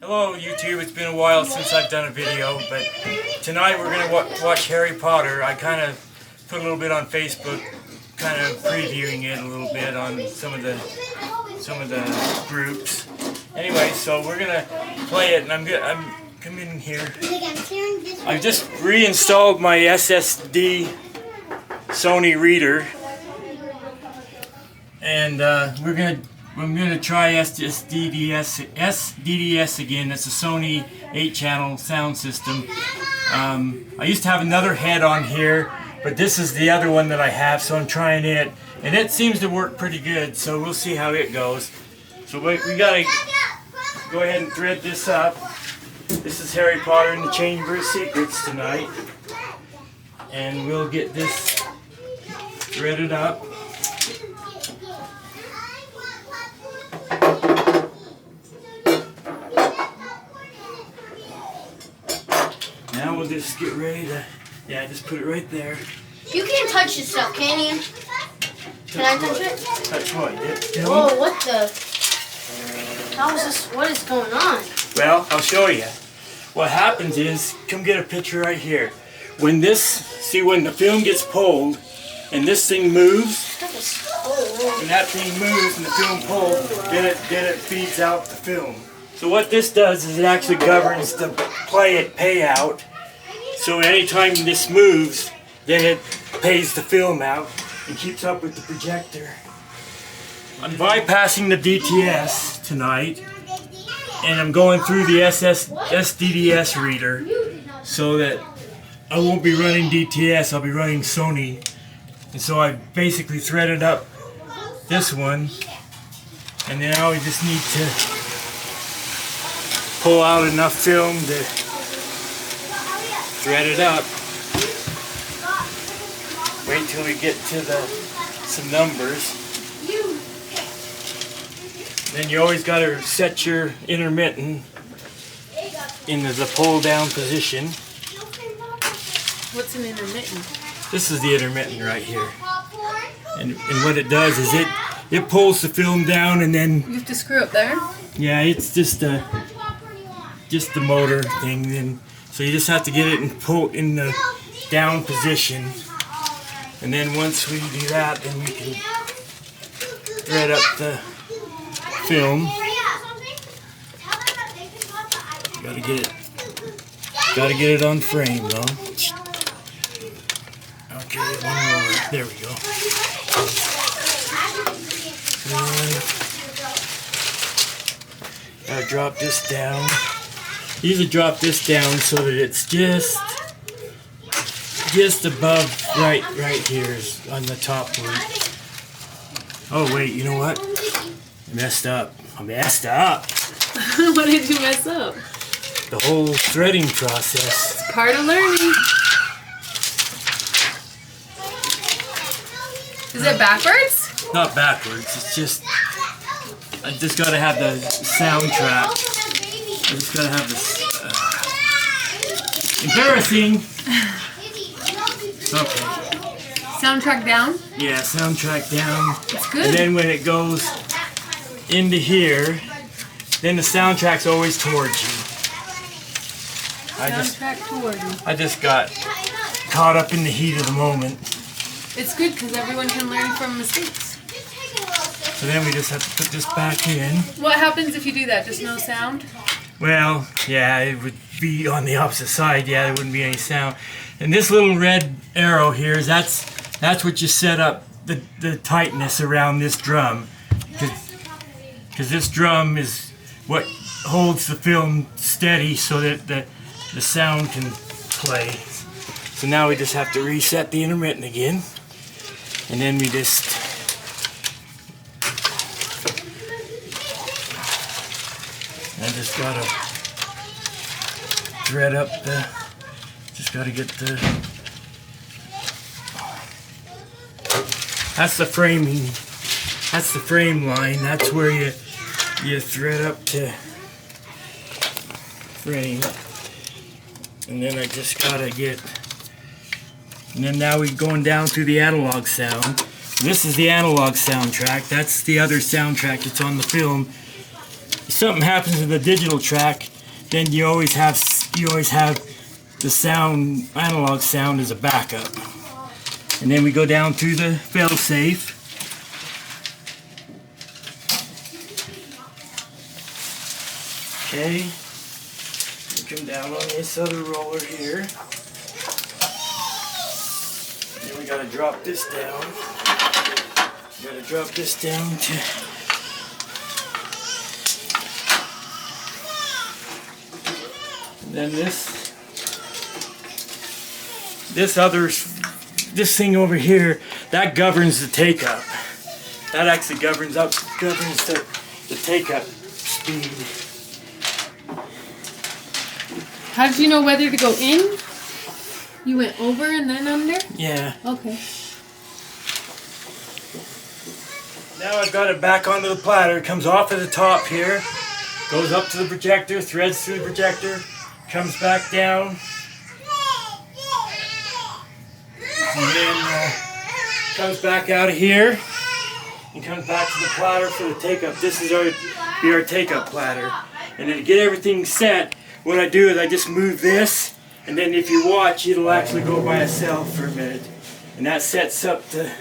Hello YouTube, it's been a while since I've done a video, but tonight we're going to watch Harry Potter. I kind of put a little bit on Facebook, kind of previewing it a little bit on some of the groups. Anyway, so we're going to play it, and I'm coming in here. I've just reinstalled my SSD Sony reader, and I'm gonna try sdds again. It's a Sony 8-channel sound system. I used to have another head on here, but this is the other one that I have, so I'm trying it, and it seems to work pretty good. So we'll see how it goes. So we gotta go ahead and thread this up. This is Harry Potter and the Chamber of Secrets tonight, and we'll get this threaded up. Now we'll just get ready to, just put it right there. You can't touch this stuff, can you? Can I touch it? Touch what? Whoa, what the? How is this? What is going on? Well, I'll show you. What happens is, come get a picture right here. When the film gets pulled, and this thing moves, and that thing moves and the film pulls, then it feeds out the film. So what this does is it actually governs the payout. So anytime this moves, then it pays the film out and keeps up with the projector. I'm bypassing the DTS tonight, and I'm going through the sdds reader so that I won't be running DTS, I'll be running Sony. And so I basically threaded up this one, and then now we just need to pull out enough film to thread it up. Wait till we get to some numbers. Then you always got to set your intermittent in the pull down position. What's an intermittent? This is the intermittent right here. And what it does is it pulls the film down, and then you have to screw up there? Yeah, it's just the motor thing. Then so you just have to get it and pull in the down position, and then once we do that, then we can thread up the film. Gotta get it on frame though. Okay, one more. There we go. Gotta drop this down. Usually drop this down so that it's just above right here on the top one. Oh wait, you know what? I messed up. What did you mess up? The whole threading process. It's part of learning. Is it backwards? Not backwards. It's just I just gotta have the soundtrack. I just gotta have this. Embarrassing. Okay. Soundtrack down? Yeah, soundtrack down. It's good. And then when it goes into here, then the soundtrack's always towards you. I just got caught up in the heat of the moment. It's good because everyone can learn from mistakes. So then we just have to put this back in. What happens if you do that? Just no sound? Well, yeah, it would be on the opposite side. Yeah, there wouldn't be any sound. And this little red arrow here is that's what you set up the tightness around this drum, because this drum is what holds the film steady so that the sound can play. So now we just have to reset the intermittent again, and then we just gotta thread up gotta get that's the framing, that's the frame line, that's where you thread up to frame, and then I just gotta get, and then now we're going down through the analog sound. This is the analog soundtrack, that's the other soundtrack that's on the film. something happens to the digital track, then you always have the sound, analog sound, as a backup. And then we go down to the fail-safe. Okay. We come down on this other roller here. Then we gotta drop this down. We gotta drop this down to. And then this thing over here, that governs the take-up. That actually governs the take-up speed. How did you know whether to go in? You went over and then under? Yeah. Okay. Now I've got it back onto the platter. It comes off at the top here, goes up to the projector, threads through the projector, comes back down, and then comes back out of here and comes back to the platter for the take-up. This is our take-up platter. And then to get everything set, what I do is I just move this, and then if you watch, it'll actually go by itself for a minute. And that sets up the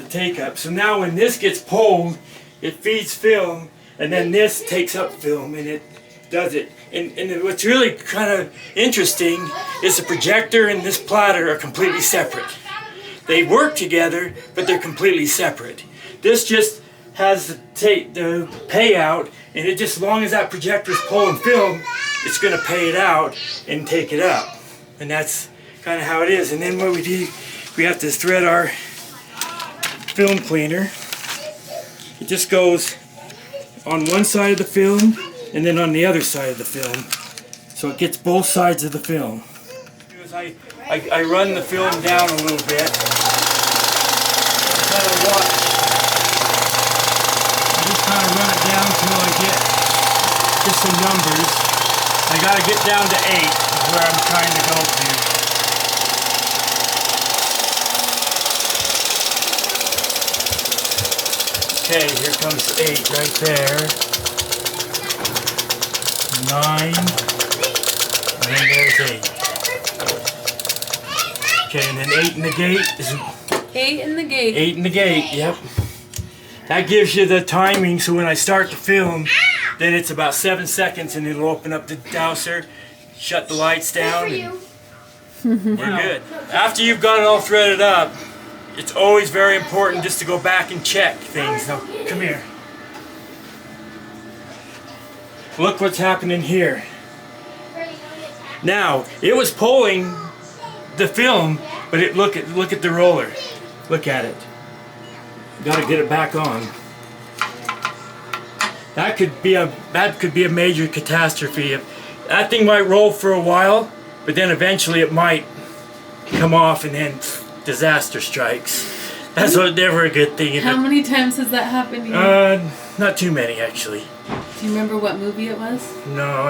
take-up. So now when this gets pulled, it feeds film, and then this takes up film, and it does it. And what's really kind of interesting is the projector and this platter are completely separate. They work together, but they're completely separate. This just has the payout, and it just, as long as that projector's pulling film, it's going to pay it out and take it up. And that's kind of how it is. And then what we do, we have to thread our film cleaner. It just goes on one side of the film and then on the other side of the film. So it gets both sides of the film. I run the film down a little bit. I just kind of run it down until I get just some numbers. I got to get down to 8 is where I'm trying to go to. Okay, here comes 8 right there. 9. And then there's 8. Okay, and then 8 in the gate is 8 in the gate. 8 in the gate, yep. That gives you the timing, so when I start to film, then it's about 7 seconds and it'll open up the dowser, shut the lights down, and we're good. After you've got it all threaded up, it's always very important just to go back and check things. Now, come here. Look what's happening here. Now, it was pulling the film, but look at the roller. Look at it. Got to get it back on. That could be a major catastrophe. That thing might roll for a while, but then eventually it might come off, and then disaster strikes. That's never a good thing. How many times has that happened to you? Not too many actually. Do you remember what movie it was? No,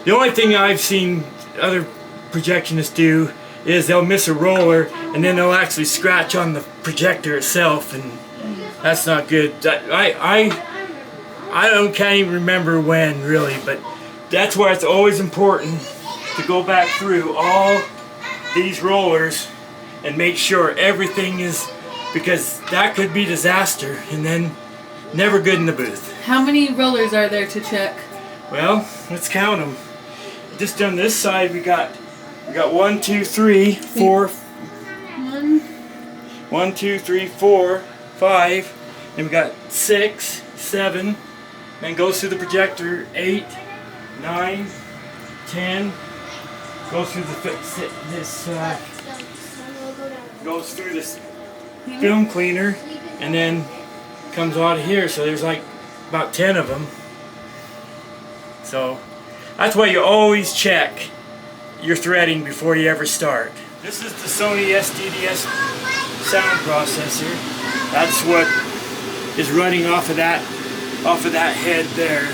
the only thing I've seen other projectionists do is they'll miss a roller and then they'll actually scratch on the projector itself, and that's not good. Can't even remember when really, but that's why it's always important to go back through all these rollers and make sure everything is, because that could be disaster and then never good in the booth. How many rollers are there to check? Well, let's count them. Just on this side we got 1, 2, 3, 4. 1, 2, 3, 4, 5. Then we got 6, 7. Then goes through the projector. 8, 9, 10. Goes through this film cleaner, and then comes out of here. So there's like about 10 of them. So that's why you always check your threading before you ever start. This is the Sony sdds sound processor. That's what is running off of that head there.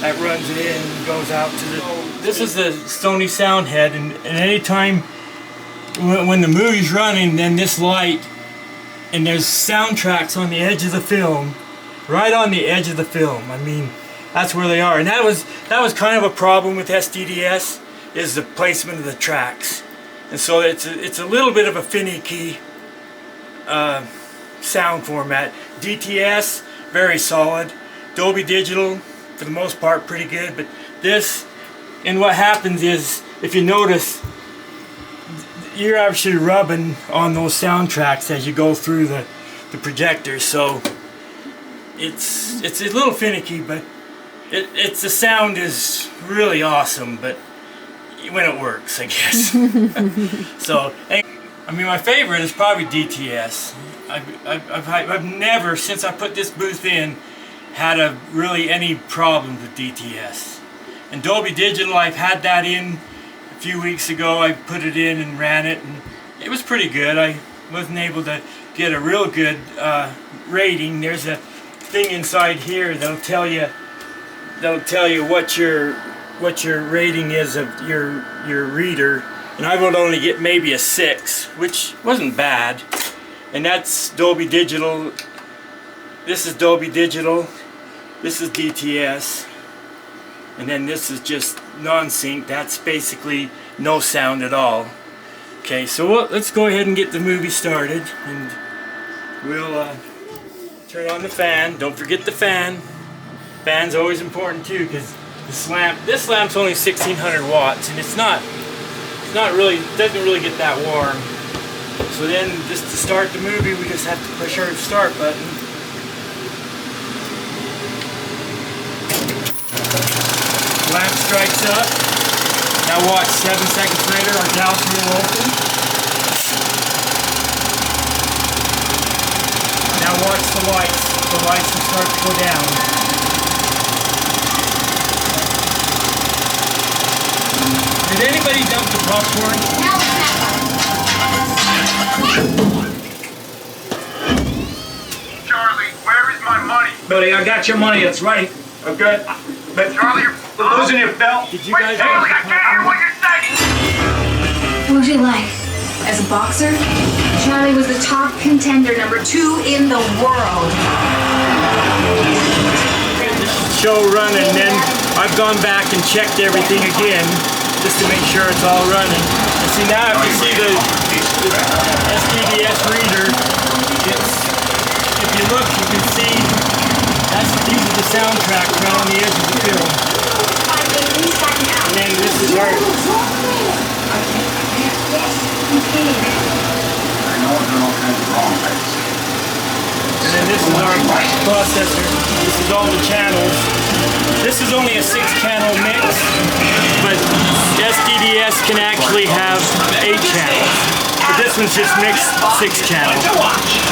That runs it in and goes out to the. This is the Sony sound head, and any time when the movie's running, then this light, and there's soundtracks on the edge of the film, right on the edge of the film. I mean, that's where they are. And that was kind of a problem with sdds, is the placement of the tracks. And so it's a little bit of a finicky sound format. DTS, very solid. Dolby Digital, for the most part, pretty good. But this, and what happens is, if you notice, you're actually rubbing on those soundtracks as you go through the projector. So it's a little finicky, but the sound is really awesome. But when it works, I guess. So, I mean, my favorite is probably DTS. I've never, since I put this booth in, had really any problems with DTS. And Dolby Digital, I've had that in a few weeks ago. I put it in and ran it, and it was pretty good. I wasn't able to get a real good rating. There's a thing inside here that'll tell you what your rating is of your reader, and I would only get maybe a 6, which wasn't bad. And that's Dolby Digital. This is Dolby Digital. This is DTS. And then this is just non-sync. That's basically no sound at all. Okay, so let's go ahead and get the movie started, and we'll turn on the fan. Don't forget the fan. Fan's always important too, because this lamp's only 1600 watts, and it's not really, doesn't really get that warm. So then, just to start the movie, we just have to push our start button. Lamp strikes up. Now watch, 7 seconds later, our douse will open. Now watch the lights. The lights will start to go down. Did anybody dump the popcorn? Charlie, where is my money? Billy, I got your money. It's right. Okay. But Charlie, you're losing your belt. Did you Wait, guys Charlie, I dump the can't hear what you're saying! What was your life? As a boxer, Charlie was the top contender, #2 in the world. show running, then I've gone back and checked everything again just to make sure it's all running. And see, now if you see the sdds reader, if you look, you can see these are the soundtracks right on the edge of the film. And then this is our and then this is our processor. This is all the channels. This is only a 6-channel mix, but sdds can actually have 8 channels. But this one's just mixed 6 channels.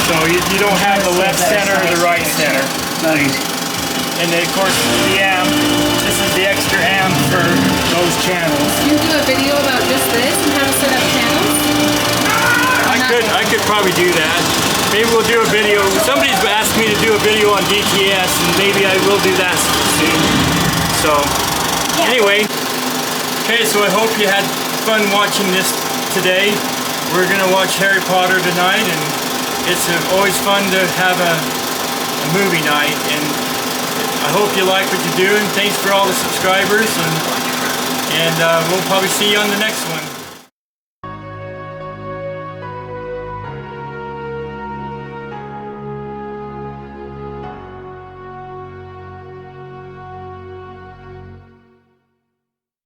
So you don't have the left center or the right center. And then of course the amp. This is the extra amp for those channels. Can you do a video about just this and how to set up channels? I could probably do that. Maybe we'll do a video. Somebody's asked me to do a video on DTS, and maybe I will do that soon. So, anyway. Okay, so I hope you had fun watching this today. We're going to watch Harry Potter tonight, and it's always fun to have a movie night. And I hope you like what you're doing. Thanks for all the subscribers, and we'll probably see you on the next one.